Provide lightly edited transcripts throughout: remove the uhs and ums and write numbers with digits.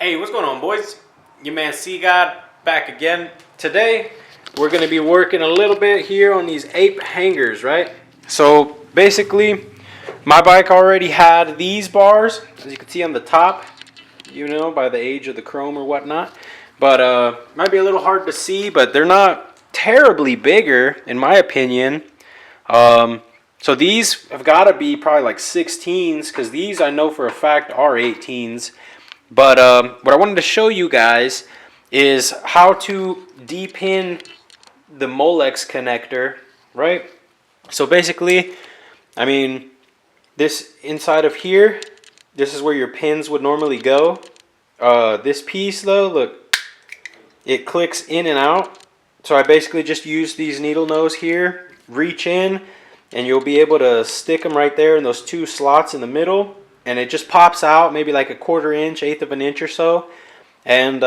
Hey, what's going on, boys? Your man CGOD back again. Today, we're going to be working a little bit here on these ape hangers, right? So, basically, my bike already had these bars, as you can see on the top, you know, by the age of the chrome or whatnot. But, might be a little hard to see, but they're not terribly bigger, in my opinion. So these have got to be probably like 16s, because these I know for a fact are 18s. But what I wanted to show you guys is how to depin the Molex connector, right? So basically, I mean, this inside of here, this is where your pins would normally go. This piece though, look, it clicks in and out. So I basically just use these needle nose here, reach in, and you'll be able to stick them right there in those two slots in the middle. And it just pops out maybe like a 1/4 inch, 1/8 of an inch or so. And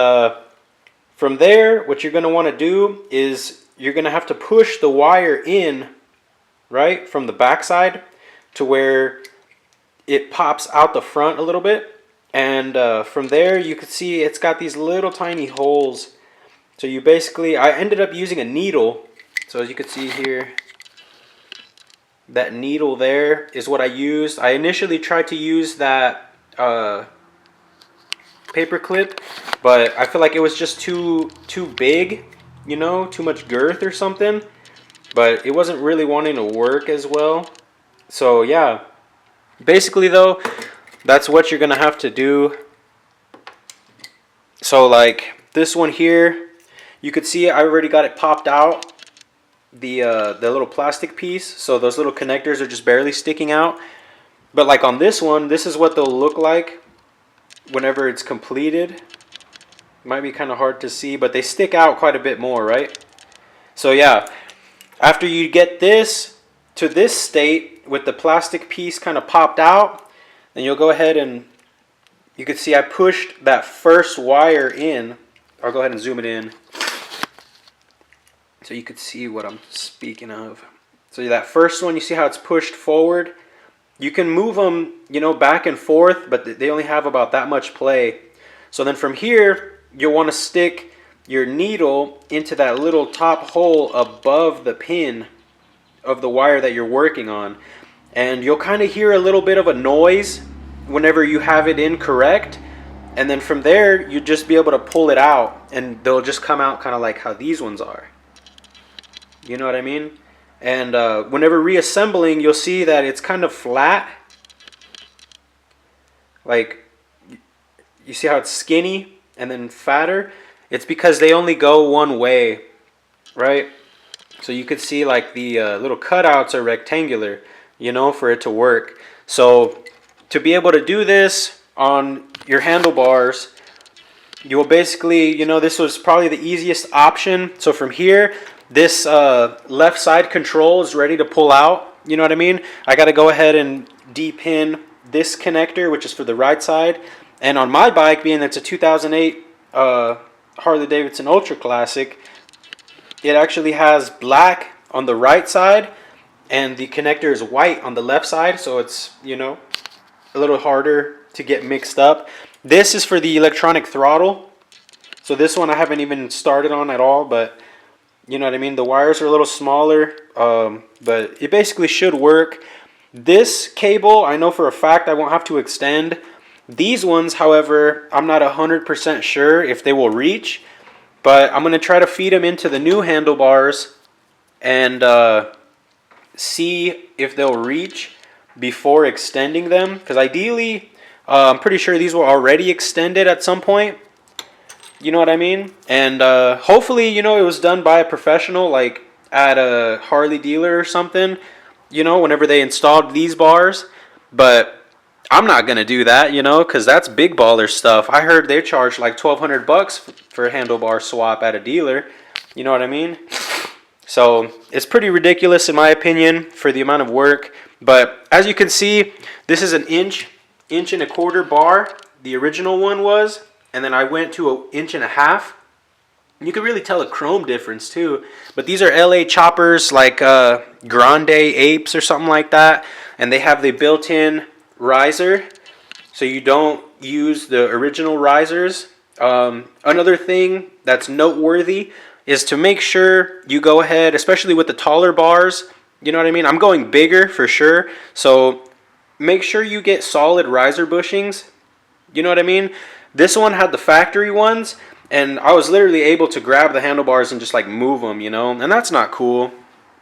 from there, what you're going to want to do is you're going to have to push the wire in, right, from the backside to where it pops out the front a little bit. And from there, you can see it's got these little tiny holes. So you basically, I ended up using a needle. So as you can see here, that needle there is what I used. I initially tried to use that paper clip, but I feel like it was just too big, you know, too much girth or something. But it wasn't really wanting to work as well. So yeah, basically though, that's what you're gonna have to do. So like this one here, you could see I already got it popped out, the little plastic piece, so those little connectors are just barely sticking out. But like on this one, this is what they'll look like whenever it's completed. It might be kind of hard to see, but they stick out quite a bit more, right? So yeah, after you get this to this state with the plastic piece kind of popped out, then you'll go ahead and you can see I pushed that first wire in. I'll go ahead and zoom it in so you could see what I'm speaking of. So that first one, you see how it's pushed forward? You can move them, you know, back and forth, but they only have about that much play. So then from here, you'll want to stick your needle into that little top hole above the pin of the wire that you're working on. And you'll kind of hear a little bit of a noise whenever you have it incorrect. And then from there, you'll just be able to pull it out, and they'll just come out kind of like how these ones are. You know what I mean? And whenever reassembling, you'll see that it's kind of flat. Like, you see how it's skinny and then fatter? It's because they only go one way, right? So you could see like the little cutouts are rectangular, you know, for it to work. So to be able to do this on your handlebars, you'll basically, you know, this was probably the easiest option. So from here, this left side control is ready to pull out. You know what I mean? I got to go ahead and depin this connector, which is for the right side. And on my bike, being that's a 2008 Harley Davidson Ultra Classic, it actually has black on the right side and the connector is white on the left side. So it's, you know, a little harder to get mixed up. This is for the electronic throttle. So this one I haven't even started on at all, but you know what I mean? The wires are a little smaller, but it basically should work. This cable, I know for a fact I won't have to extend. These ones, however, I'm not 100% sure if they will reach, but I'm going to try to feed them into the new handlebars and see if they'll reach before extending them. Because ideally, I'm pretty sure these were already extended at some point. You know what I mean? And hopefully, you know, it was done by a professional, like at a Harley dealer or something, you know, whenever they installed these bars. But I'm not going to do that, you know, because that's big baller stuff. I heard they charge like $1,200 for a handlebar swap at a dealer. You know what I mean? So it's pretty ridiculous in my opinion for the amount of work. But as you can see, this is an inch and 1/4 bar. The original one was. And then I went to 1.5 inches. You can really tell a chrome difference too. But these are LA choppers like Grande apes or something like that. And they have the built-in riser. So you don't use the original risers. Another thing that's noteworthy is to make sure you go ahead, especially with the taller bars, you know what I mean? I'm going bigger for sure, so make sure you get solid riser bushings, you know what I mean? This one had the factory ones, and I was literally able to grab the handlebars and just like move them, you know, and that's not cool.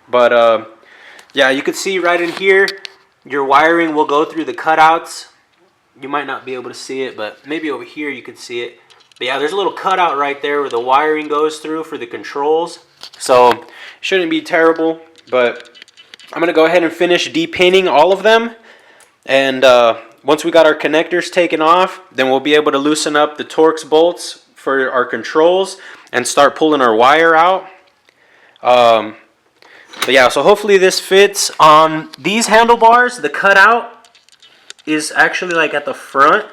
But yeah, you can see right in here, your wiring will go through the cutouts. You might not be able to see it, but maybe over here you can see it. But yeah, there's a little cutout right there where the wiring goes through for the controls. So shouldn't be terrible, but I'm gonna go ahead and finish depinning all of them. And once we got our connectors taken off, then we'll be able to loosen up the Torx bolts for our controls and start pulling our wire out. But yeah, so hopefully this fits. On these handlebars, the cutout is actually like at the front.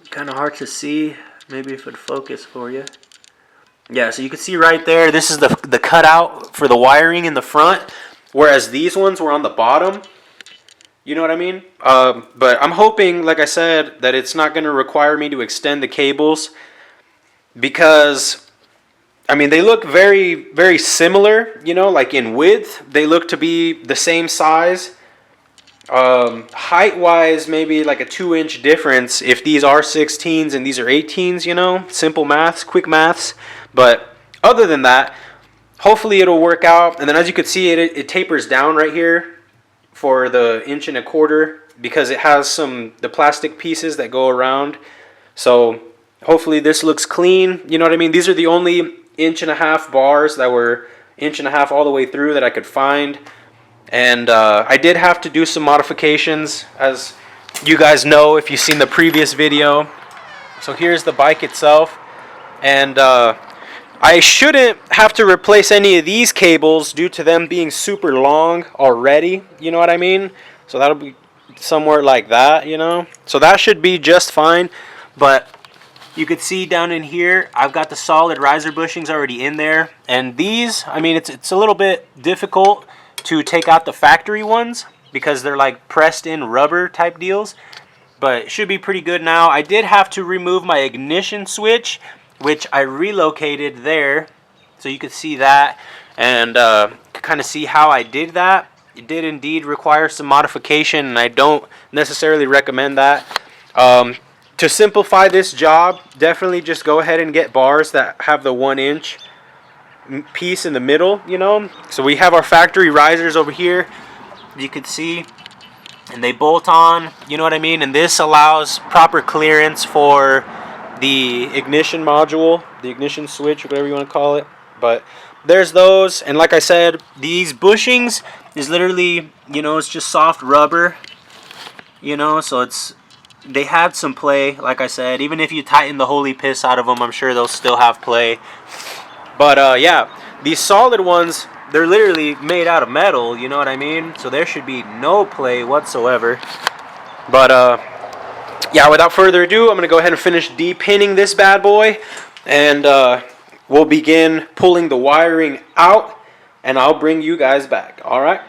Kind of hard to see. Maybe if it focus for you. Yeah, so you can see right there, this is the cutout for the wiring in the front, whereas these ones were on the bottom. You know what I mean? But I'm hoping, like I said, that it's not going to require me to extend the cables, because, I mean, they look very, very similar, you know, like in width. They look to be the same size. Height-wise, maybe like a 2-inch difference if these are 16s and these are 18s, you know? Simple maths, quick maths. But other than that, hopefully it'll work out. And then as you can see, it tapers down right here for the 1.25 inches, because it has the plastic pieces that go around. So hopefully this looks clean, you know what I mean? These are the only 1.5 inch bars that were 1.5 inches all the way through that I could find. And I did have to do some modifications, as you guys know if you've seen the previous video. So here's the bike itself, and I shouldn't have to replace any of these cables due to them being super long already, you know what I mean? So that'll be somewhere like that, you know? So that should be just fine. But you could see down in here, I've got the solid riser bushings already in there. And these, I mean, it's a little bit difficult to take out the factory ones because they're like pressed in rubber type deals. But it should be pretty good now. I did have to remove my ignition switch, which I relocated there, so you could see that and kind of see how I did that. It did indeed require some modification, and I don't necessarily recommend that. To simplify this job, definitely just go ahead and get bars that have the 1-inch piece in the middle, you know. So we have our factory risers over here, you could see, and they bolt on, you know what I mean, and this allows proper clearance for the ignition module, the ignition switch, whatever you want to call it. But there's those, and like I said, these bushings is literally, you know, it's just soft rubber, you know, so they had some play. Like I said, even if you tighten the holy piss out of them, I'm sure they'll still have play. But yeah, these solid ones, they're literally made out of metal, you know what I mean, so there should be no play whatsoever. But yeah, without further ado, I'm going to go ahead and finish depinning this bad boy, and we'll begin pulling the wiring out, and I'll bring you guys back. Alright,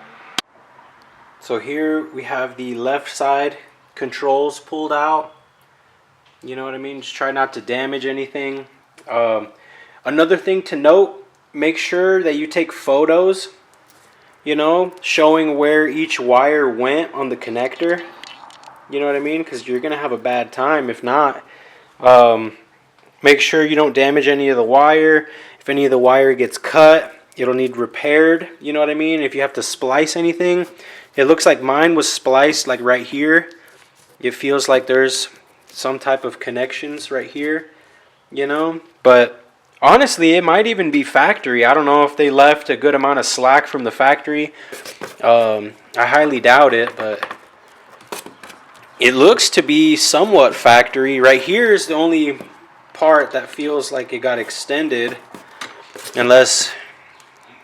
so here we have the left side controls pulled out, you know what I mean, just try not to damage anything. Another thing to note, make sure that you take photos, you know, showing where each wire went on the connector. You know what I mean? Because you're going to have a bad time if not. Make sure you don't damage any of the wire. If any of the wire gets cut, it'll need repaired. You know what I mean? If you have to splice anything. It looks like mine was spliced like right here. It feels like there's some type of connections right here. You know? But honestly, it might even be factory. I don't know if they left a good amount of slack from the factory. I highly doubt it, but it looks to be somewhat factory. Right here is the only part that feels like it got extended. Unless,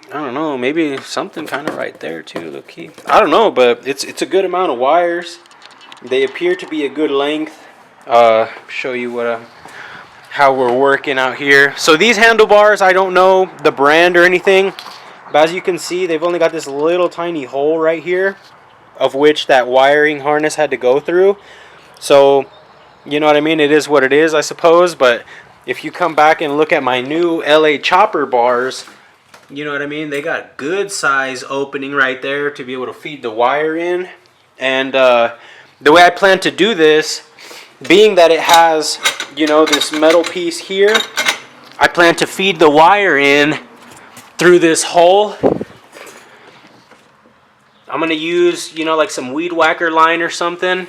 I don't know, maybe something kind of right there too, look key. I don't know, but it's a good amount of wires. They appear to be a good length. Show you how we're working out here. So these handlebars, I don't know the brand or anything, but as you can see, they've only got this little tiny hole right here, of which that wiring harness had to go through. So, you know what I mean? It is what it is, I suppose. But if you come back and look at my new LA chopper bars, you know what I mean? They got good size opening right there to be able to feed the wire in. And the way I plan to do this, being that it has, you know, this metal piece here, I plan to feed the wire in through this hole. I'm going to use, you know, like some weed whacker line or something.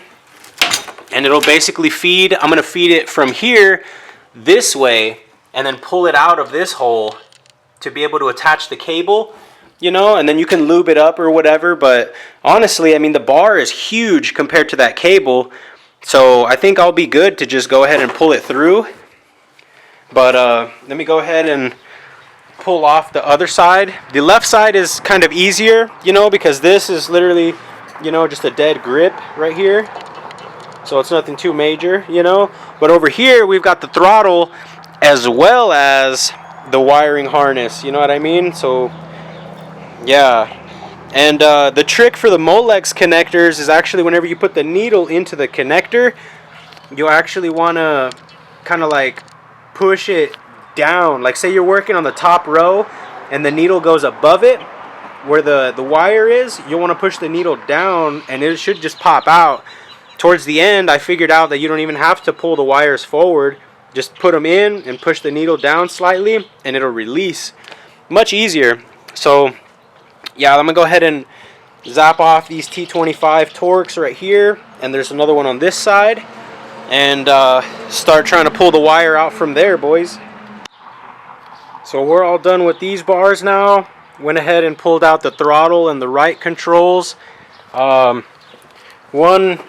And it'll basically feed, I'm going to feed it from here this way and then pull it out of this hole to be able to attach the cable, you know, and then you can lube it up or whatever. But honestly, I mean, the bar is huge compared to that cable. So I think I'll be good to just go ahead and pull it through. But let me go ahead and pull off the other side. The left side is kind of easier, you know, because this is literally, you know, just a dead grip right here. So it's nothing too major, you know. But over here, we've got the throttle as well as the wiring harness, you know what I mean? So, yeah. And the trick for the Molex connectors is actually whenever you put the needle into the connector, you'll actually want to kind of like push it down. Like say you're working on the top row and the needle goes above it where the wire is, you'll want to push the needle down and it should just pop out. Towards the end, I figured out that you don't even have to pull the wires forward. Just put them in and push the needle down slightly and it'll release. Much easier. So, yeah, I'm going to go ahead and zap off these T25 Torx right here. And there's another one on this side. And start trying to pull the wire out from there, boys. So we're all done with these bars now. Went ahead and pulled out the throttle and the right controls. One,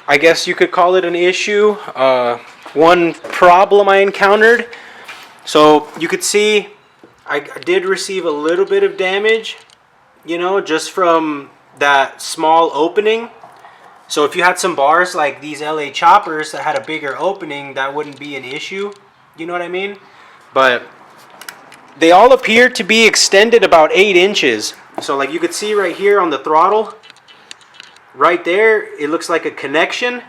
I guess you could call it an issue. One problem I encountered. So you could see I did receive a little bit of damage, you know, just from that small opening. So if you had some bars like these LA choppers that had a bigger opening, that wouldn't be an issue. You know what I mean? But they all appear to be extended about 8 inches. So like you could see right here on the throttle, right there, it looks like a connection.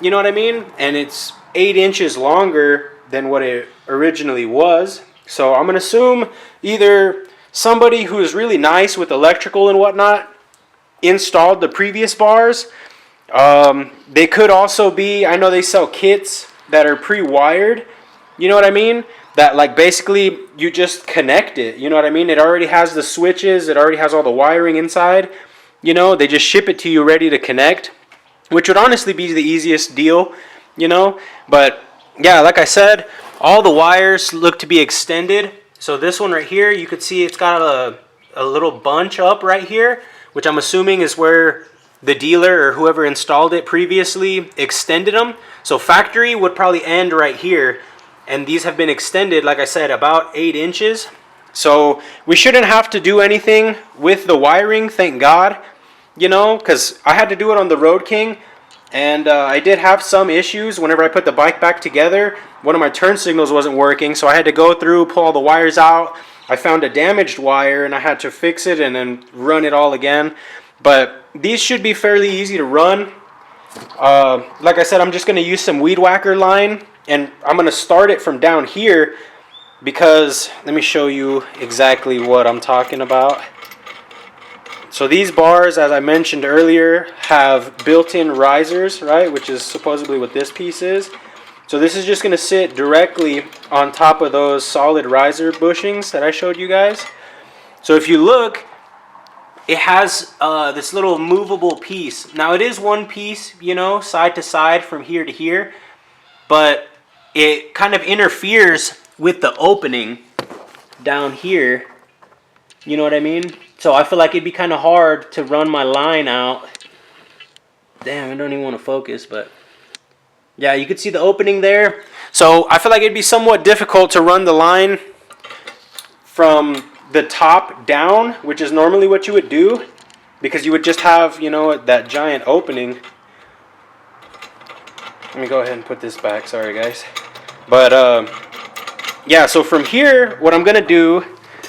You know what I mean? And it's 8 inches longer than what it originally was. So I'm going to assume either somebody who is really nice with electrical and whatnot installed the previous bars. They could also be, I know they sell kits that are pre-wired. You know what I mean? That like basically you just connect it. You know what I mean? It already has the switches. It already has all the wiring inside. You know, they just ship it to you ready to connect, which would honestly be the easiest deal, you know. But yeah, like I said, all the wires look to be extended. So this one right here, you could see it's got a little bunch up right here, which I'm assuming is where the dealer or whoever installed it previously extended them. So factory would probably end right here. And these have been extended, like I said, about 8 inches. So we shouldn't have to do anything with the wiring, thank God. You know, because I had to do it on the Road King. And I did have some issues whenever I put the bike back together. One of my turn signals wasn't working, so I had to go through, pull all the wires out. I found a damaged wire and I had to fix it and then run it all again. But these should be fairly easy to run. Like I said, I'm just going to use some weed whacker line. And I'm going to start it from down here because let me show you exactly what I'm talking about. So these bars, as I mentioned earlier, have built-in risers, right? Which is supposedly what this piece is. So this is just going to sit directly on top of those solid riser bushings that I showed you guys. So if you look, it has this little movable piece. Now it is one piece, you know, side to side from here to here. But it kind of interferes with the opening down here. You know what I mean? So I feel like it'd be kind of hard to run my line out. Damn, I don't even want to focus, but yeah, you could see the opening there. So I feel like it'd be somewhat difficult to run the line from the top down, which is normally what you would do, because you would just have, you know, that giant opening. Let me go ahead and put this back. Sorry, guys. But, yeah, so from here, what I'm going to do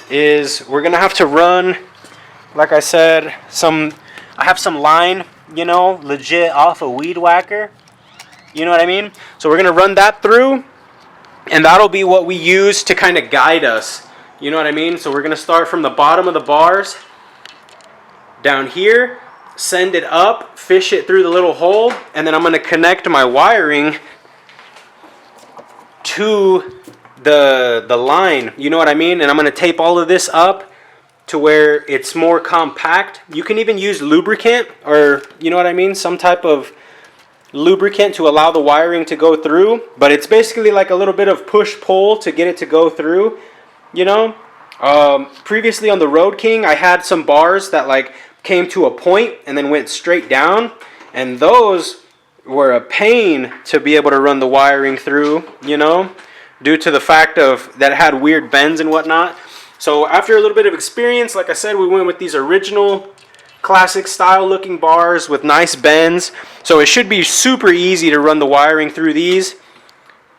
is we're going to have to run, like I said, I have some line, you know, legit off a weed whacker. You know what I mean? So we're going to run that through, and that'll be what we use to kind of guide us. You know what I mean? So we're going to start from the bottom of the bars down here, send it up, fish it through the little hole, and then I'm going to connect my wiring to the line. You know what I mean? And I'm going to tape all of this up to where it's more compact. You can even use lubricant, or you know what I mean, some type of lubricant to allow the wiring to go through, but it's basically like a little bit of push pull to get it to go through, you know. Previously on the Road King, I had some bars that like came to a point and then went straight down, and those were a pain to be able to run the wiring through, you know, due to the fact of that it had weird bends and whatnot. So after a little bit of experience, like I said, we went with these original classic style looking bars with nice bends. So it should be super easy to run the wiring through these.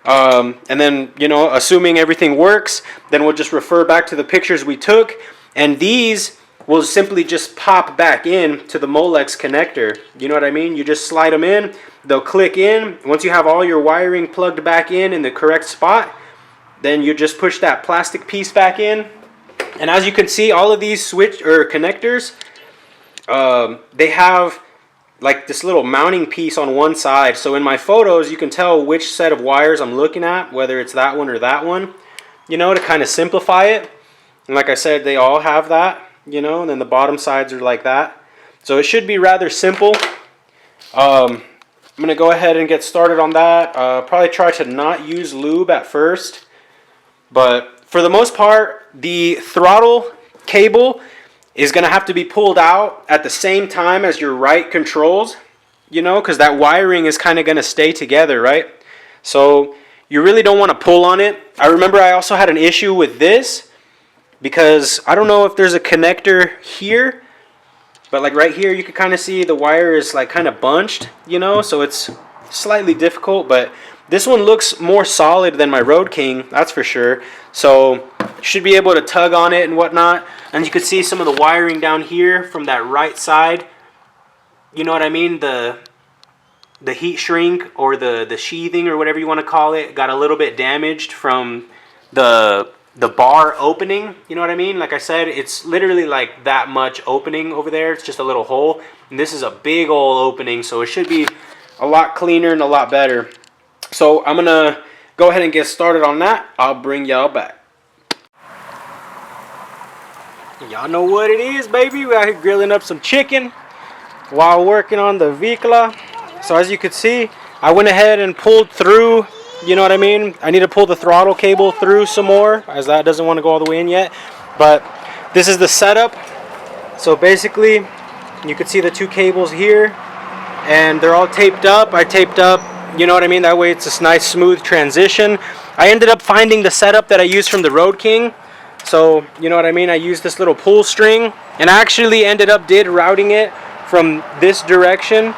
And then, you know, assuming everything works, then we'll just refer back to the pictures we took. And these will simply just pop back in to the Molex connector. You know what I mean? You just slide them in, they'll click in. Once you have all your wiring plugged back in the correct spot, then you just push that plastic piece back in. And as you can see, all of these switch or connectors, they have like this little mounting piece on one side. So in my photos, you can tell which set of wires I'm looking at, whether it's that one or that one, you know, to kind of simplify it. And like I said, they all have that, you know, and then the bottom sides are like that. So it should be rather simple. I'm going to go ahead and get started on that. Probably try to not use lube at first, but for the most part, the throttle cable is going to have to be pulled out at the same time as your right controls, you know, because that wiring is kind of going to stay together, right? So you really don't want to pull on it. I remember I also had an issue with this because I don't know if there's a connector here, but like right here, you can kind of see the wire is like kind of bunched, you know, so it's slightly difficult, but this one looks more solid than my Road King, that's for sure. So you should be able to tug on it and whatnot. And you can see some of the wiring down here from that right side. You know what I mean? The heat shrink or the sheathing or whatever you want to call it got a little bit damaged from the bar opening. You know what I mean? Like I said, it's literally like that much opening over there. It's just a little hole. And this is a big old opening, so it should be a lot cleaner and a lot better. So I'm going to go ahead and get started on that. I'll bring y'all back. Y'all know what it is, baby. We're out here grilling up some chicken while working on the Vicla. So as you can see, I went ahead and pulled through, you know what I mean? I need to pull the throttle cable through some more, as that doesn't want to go all the way in yet. But this is the setup. So basically, you can see the two cables here, and they're all taped up. I taped up, you know what I mean? That way it's this nice smooth transition. I ended up finding the setup that I used from the Road King. So, you know what I mean? I used this little pull string, and I actually did routing it from this direction,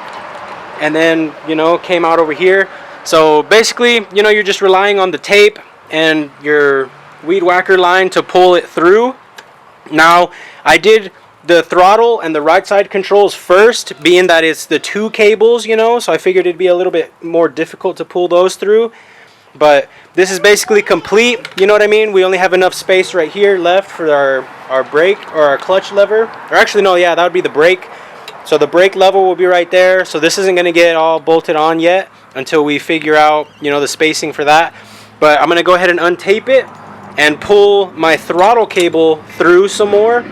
and then, you know, came out over here. So basically, you know, you're just relying on the tape and your weed whacker line to pull it through. Now, I did the throttle and the right side controls first, being that it's the two cables, you know, so I figured it'd be a little bit more difficult to pull those through. But this is basically complete, you know what I mean? We only have enough space right here left for our brake or our clutch lever. Or actually, no, yeah, that would be the brake. So the brake lever will be right there. So this isn't going to get all bolted on yet until we figure out, you know, the spacing for that. But I'm going to go ahead and untape it and pull my throttle cable through some more.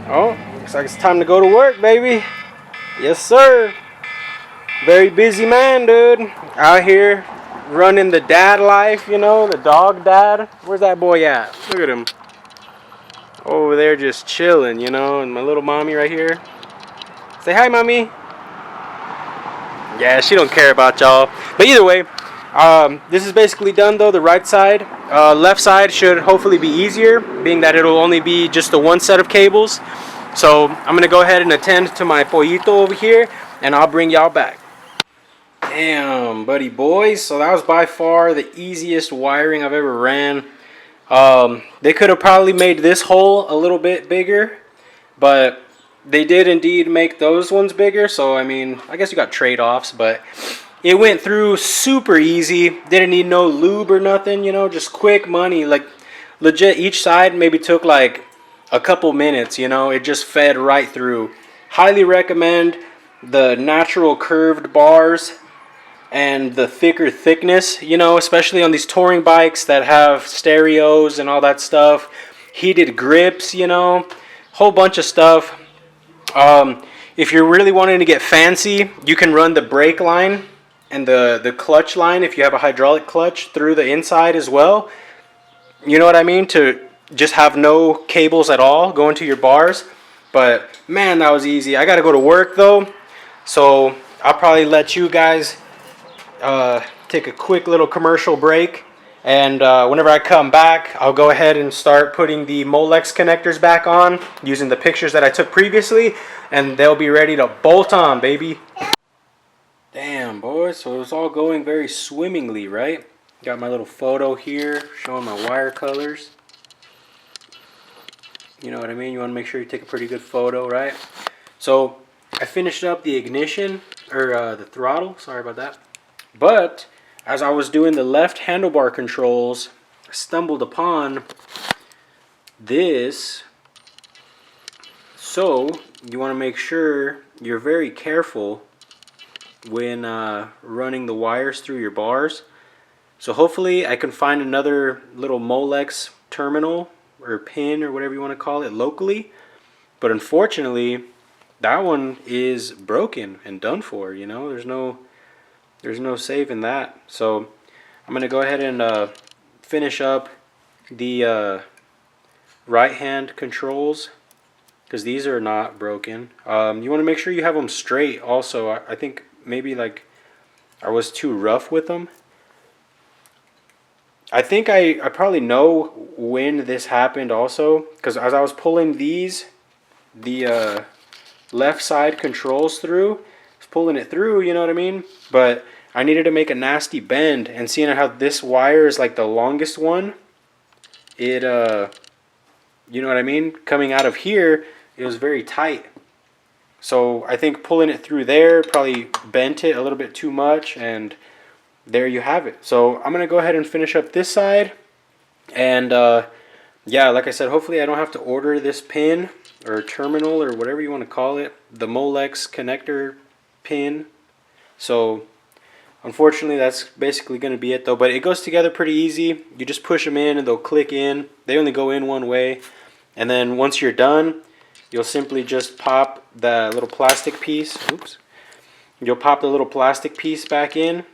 Oh, looks like it's time to go to work, baby. Yes, sir. Very busy man, dude. Out here running the dad life, you know, the dog dad. Where's that boy at? Look at him. Over there just chilling, you know, and my little mommy right here. Say hi, mommy. Yeah, she don't care about y'all. But either way, this is basically done though, the right side. Left side should hopefully be easier, being that it'll only be just the one set of cables. So I'm going to go ahead and attend to my pollito over here, and I'll bring y'all back. Damn, buddy boys. So that was by far the easiest wiring I've ever ran. They could have probably made this hole a little bit bigger, but they did indeed make those ones bigger. So, I mean, I guess you got trade-offs, but It went through super easy. Didn't need no lube or nothing, you know, just quick money. Like legit, each side maybe took like a couple minutes, you know. It just fed right through. Highly recommend the natural curved bars and the thicker thickness, you know, especially on these touring bikes that have stereos and all that stuff. Heated grips, you know, whole bunch of stuff. If you're really wanting to get fancy, you can run the brake line and the clutch line, if you have a hydraulic clutch, through the inside as well. You know what I mean? To just have no cables at all going to your bars. But man, that was easy. I gotta go to work though, so I'll probably let you guys take a quick little commercial break, and whenever I come back, I'll go ahead and start putting the Molex connectors back on using the pictures that I took previously, and they'll be ready to bolt on, baby. Damn, boys, so it was all going very swimmingly, right? Got my little photo here showing my wire colors. You know what I mean? You want to make sure you take a pretty good photo, right? So I finished up the ignition, or the throttle, sorry about that. But as I was doing the left handlebar controls, I stumbled upon this. So you want to make sure you're very careful when running the wires through your bars. So hopefully I can find another little Molex terminal or pin or whatever you want to call it locally. But unfortunately, that one is broken and done for, you know. There's no saving that. So I'm going to go ahead and finish up the right hand controls, because these are not broken. You want to make sure you have them straight also. I think maybe like I was too rough with them. I think I probably know when this happened also, because as I was pulling the left side controls through, I was pulling it through, you know what I mean? But I needed to make a nasty bend, and seeing how this wire is like the longest one, it you know what I mean? Coming out of here, it was very tight. So I think pulling it through there probably bent it a little bit too much, and there you have it. So I'm going to go ahead and finish up this side. And yeah, like I said, hopefully I don't have to order this pin or terminal or whatever you want to call it, the Molex connector pin. So unfortunately that's basically going to be it though. But it goes together pretty easy. You just push them in and they'll click in. They only go in one way. And then once you're done, you'll simply just pop the little plastic piece. Oops. You'll pop the little plastic piece back in.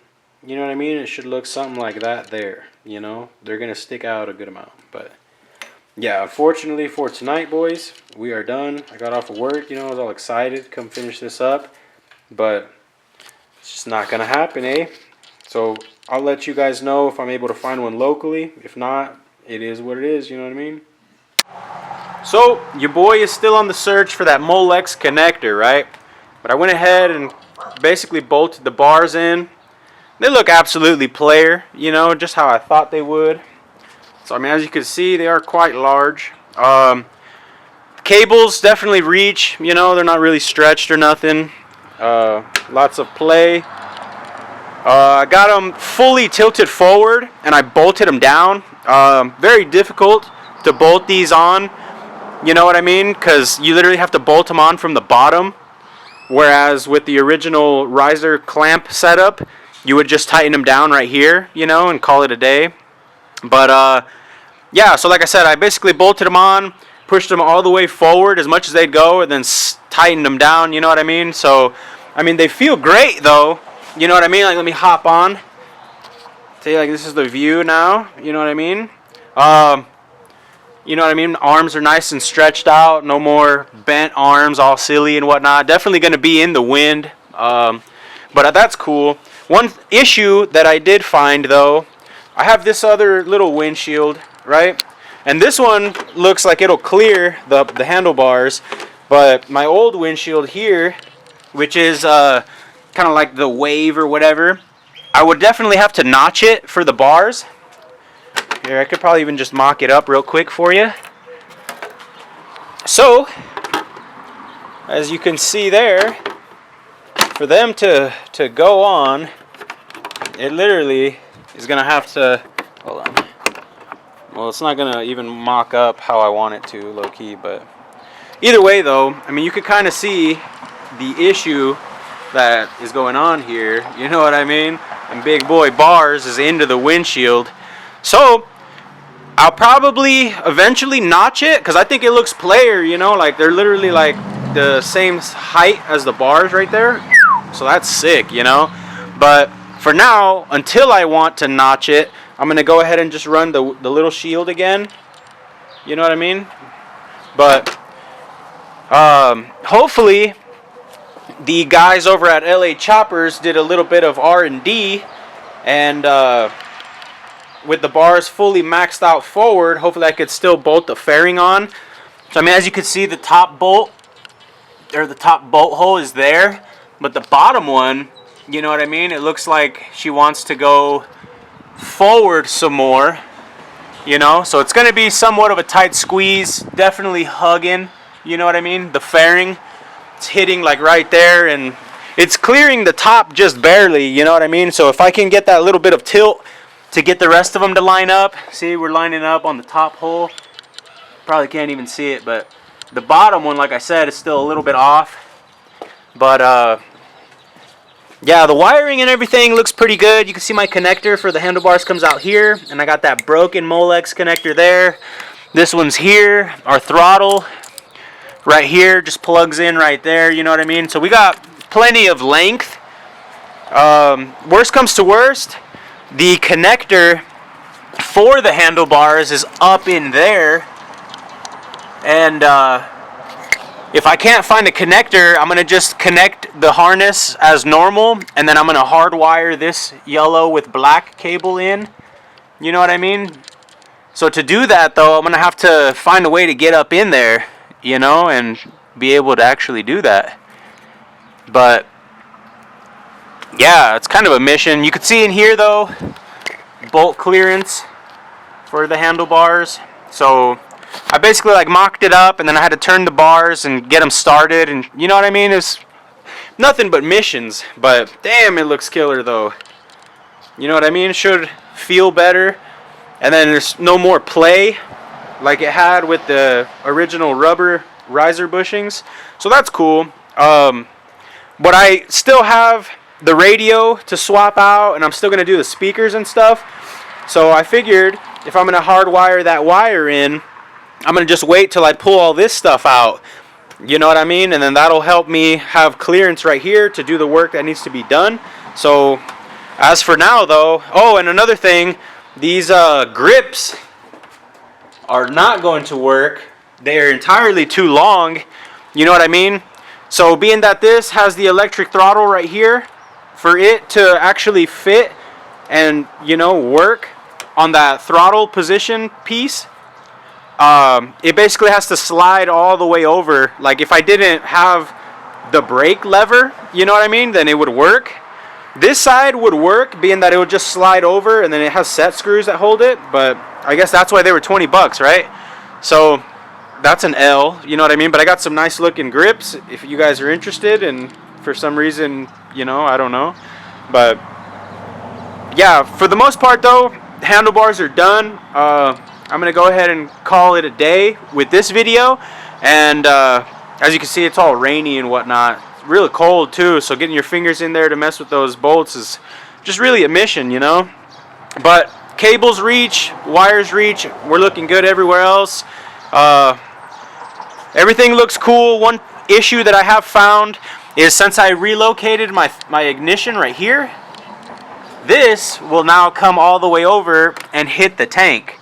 You know what I mean? It should look something like that there. You know, they're going to stick out a good amount. But yeah, unfortunately for tonight, boys, we are done. I got off of work, you know, I was all excited to come finish this up. But it's just not going to happen, eh? So I'll let you guys know if I'm able to find one locally. If not, it is what it is, you know what I mean? So your boy is still on the search for that Molex connector, right? But I went ahead and basically bolted the bars in. They look absolutely player, you know, just how I thought they would. So, I mean, as you can see, they are quite large. Cables definitely reach, you know, they're not really stretched or nothing. Lots of play. I got them fully tilted forward, and I bolted them down. Very difficult to bolt these on, you know what I mean? Because you literally have to bolt them on from the bottom. Whereas with the original riser clamp setup, you would just tighten them down right here, you know, and call it a day. But, yeah, so like I said, I basically bolted them on, pushed them all the way forward as much as they'd go, and then tightened them down, you know what I mean? So, I mean, they feel great, though, you know what I mean? Like, let me hop on. Tell you, like, this is the view now, you know what I mean? You know what I mean? Arms are nice and stretched out, no more bent arms, all silly and whatnot. Definitely going to be in the wind, but that's cool. One issue that I did find, though, I have this other little windshield, right? And this one looks like it'll clear the handlebars, but my old windshield here, which is kind of like the Wave or whatever, I would definitely have to notch it for the bars. Here, I could probably even just mock it up real quick for you. So, as you can see there, for them to go on, it literally is gonna have to, hold on. Well, it's not gonna even mock up how I want it to, low key, but either way though, I mean, you could kind of see the issue that is going on here, you know what I mean? And big boy bars is into the windshield. So I'll probably eventually notch it, because I think it looks player, you know, like they're literally like the same height as the bars right there. So that's sick, you know. But for now, until I want to notch it, I'm gonna go ahead and just run the little shield again, you know what I mean? But hopefully the guys over at LA Choppers did a little bit of R&D, and with the bars fully maxed out forward, hopefully I could still bolt the fairing on. So I mean, as you can see, the top bolt, or the top bolt hole is there, but the bottom one, you know what I mean, it looks like she wants to go forward some more, you know, so it's going to be somewhat of a tight squeeze, definitely hugging, you know what I mean. The fairing, it's hitting like right there, and it's clearing the top just barely, you know what I mean. So if I can get that little bit of tilt to get the rest of them to line up, see, we're lining up on the top hole, probably can't even see it, but the bottom one, like I said, is still a little bit off. But yeah, the wiring and everything looks pretty good. You can see my connector for the handlebars comes out here, and I got that broken Molex connector there. This one's here. Our throttle right here just plugs in right there, you know what I mean. So we got plenty of length. Worst comes to worst, the connector for the handlebars is up in there, and if I can't find a connector, I'm going to just connect the harness as normal, and then I'm going to hardwire this yellow with black cable in, you know what I mean. So to do that though, I'm going to have to find a way to get up in there, you know, and be able to actually do that. But yeah, it's kind of a mission. You can see in here though, bolt clearance for the handlebars. So I basically like mocked it up, and then I had to turn the bars and get them started, and you know what I mean. It's nothing but missions, but damn, it looks killer though. You know what I mean? It should feel better, and then there's no more play like it had with the original rubber riser bushings, so that's cool. But I still have the radio to swap out, and I'm still gonna do the speakers and stuff. So I figured if I'm gonna hardwire that wire in, I'm gonna just wait till I pull all this stuff out, you know what I mean, and then that'll help me have clearance right here to do the work that needs to be done. So as for now though, oh, and another thing, these grips are not going to work. They're entirely too long, you know what I mean. So being that this has the electric throttle right here, for it to actually fit and, you know, work on that throttle position piece, it basically has to slide all the way over. Like if I didn't have the brake lever, you know what I mean, then it would work. This side would work, being that it would just slide over, and then it has set screws that hold it, but I guess that's why they were 20 bucks, right? So that's an L, you know what I mean. But I got some nice looking grips if you guys are interested, and for some reason, you know, I don't know. But yeah, for the most part though, handlebars are done. I'm gonna go ahead and call it a day with this video, and as you can see, it's all rainy and whatnot. It's really cold too, so getting your fingers in there to mess with those bolts is just really a mission, you know. But cables reach, wires reach, we're looking good everywhere else. Everything looks cool. One issue that I have found is since I relocated my ignition right here, this will now come all the way over and hit the tank.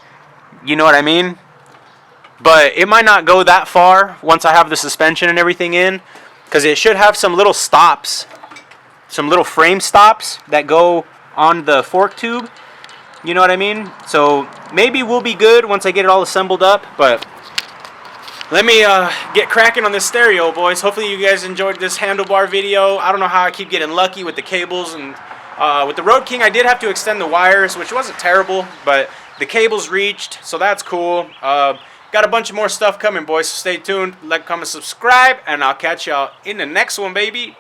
You know what I mean? But it might not go that far once I have the suspension and everything in, because it should have some little stops, some little frame stops that go on the fork tube. You know what I mean? So maybe we'll be good once I get it all assembled up. But let me get cracking on this stereo, boys. Hopefully you guys enjoyed this handlebar video. I don't know how I keep getting lucky with the cables, and with the Road King I did have to extend the wires, which wasn't terrible, but the cables reached, so that's cool. Got a bunch of more stuff coming, boys, so stay tuned. Like, comment, subscribe, and I'll catch y'all in the next one, baby.